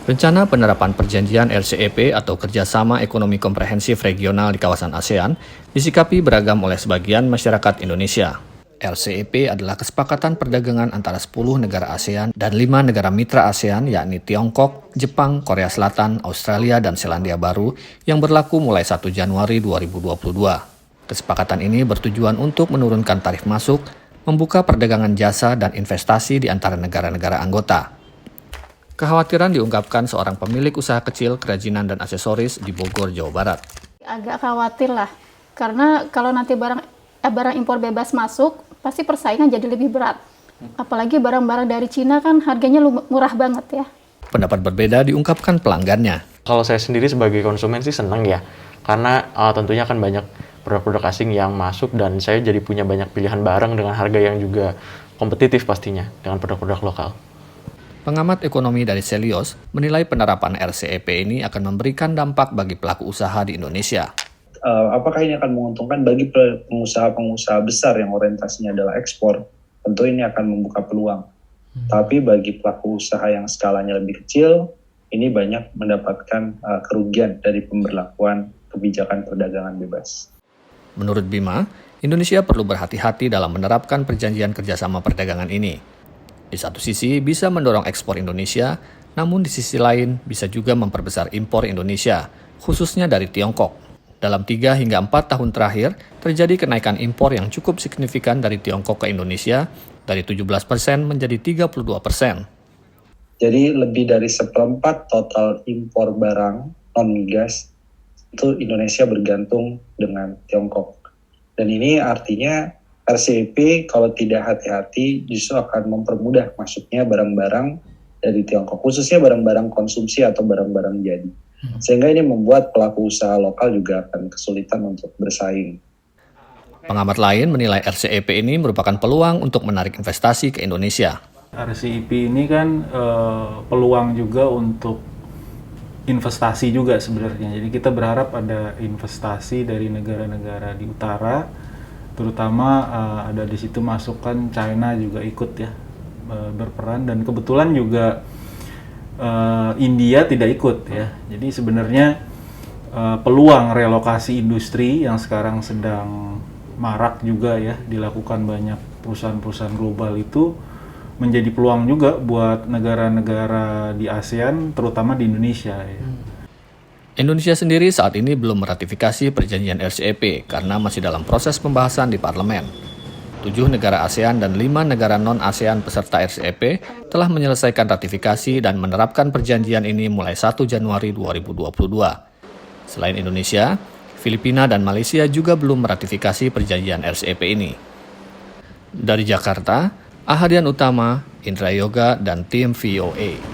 Rencana penerapan perjanjian RCEP atau Kerjasama Ekonomi Komprehensif Regional di kawasan ASEAN disikapi beragam oleh sebagian masyarakat Indonesia. RCEP adalah kesepakatan perdagangan antara 10 negara ASEAN dan 5 negara mitra ASEAN yakni Tiongkok, Jepang, Korea Selatan, Australia, dan Selandia Baru yang berlaku mulai 1 Januari 2022. Kesepakatan ini bertujuan untuk menurunkan tarif masuk, membuka perdagangan jasa dan investasi di antara negara-negara anggota. Kekhawatiran diungkapkan seorang pemilik usaha kecil kerajinan dan aksesoris di Bogor, Jawa Barat. Agak khawatir lah, karena kalau nanti barang impor bebas masuk, pasti persaingan jadi lebih berat. Apalagi barang-barang dari Cina kan harganya murah banget ya. Pendapat berbeda diungkapkan pelanggannya. Kalau saya sendiri sebagai konsumen sih senang ya, karena tentunya kan banyak produk-produk asing yang masuk dan saya jadi punya banyak pilihan barang dengan harga yang juga kompetitif pastinya dengan produk-produk lokal. Pengamat ekonomi dari Selios menilai penerapan RCEP ini akan memberikan dampak bagi pelaku usaha di Indonesia. Apakah ini akan menguntungkan bagi pengusaha-pengusaha besar yang orientasinya adalah ekspor? Tentu ini akan membuka peluang. Tapi bagi pelaku usaha yang skalanya lebih kecil, ini banyak mendapatkan kerugian dari pemberlakuan kebijakan perdagangan bebas. Menurut Bima, Indonesia perlu berhati-hati dalam menerapkan perjanjian kerjasama perdagangan ini. Di satu sisi bisa mendorong ekspor Indonesia, namun di sisi lain bisa juga memperbesar impor Indonesia, khususnya dari Tiongkok. Dalam 3 hingga 4 tahun terakhir, terjadi kenaikan impor yang cukup signifikan dari Tiongkok ke Indonesia, dari 17% menjadi 32%. Jadi lebih dari 1/4 total impor barang non-migas itu Indonesia bergantung dengan Tiongkok. Dan ini artinya RCEP kalau tidak hati-hati justru akan mempermudah masuknya barang-barang dari Tiongkok, khususnya barang-barang konsumsi atau barang-barang jadi. Sehingga ini membuat pelaku usaha lokal juga akan kesulitan untuk bersaing. Pengamat lain menilai RCEP ini merupakan peluang untuk menarik investasi ke Indonesia. RCEP ini kan peluang juga untuk investasi juga sebenarnya. Jadi kita berharap ada investasi dari negara-negara di utara, terutama ada di situ masukan China juga ikut ya berperan, dan kebetulan juga India tidak ikut ya. Jadi sebenarnya peluang relokasi industri yang sekarang sedang marak juga ya dilakukan banyak perusahaan-perusahaan global itu menjadi peluang juga buat negara-negara di ASEAN, terutama di Indonesia ya. Indonesia sendiri saat ini belum meratifikasi perjanjian RCEP karena masih dalam proses pembahasan di parlemen. 7 negara ASEAN dan 5 negara non-ASEAN peserta RCEP telah menyelesaikan ratifikasi dan menerapkan perjanjian ini mulai 1 Januari 2022. Selain Indonesia, Filipina dan Malaysia juga belum meratifikasi perjanjian RCEP ini. Dari Jakarta, Ahadian Utama, Indra Yoga, dan tim VOA.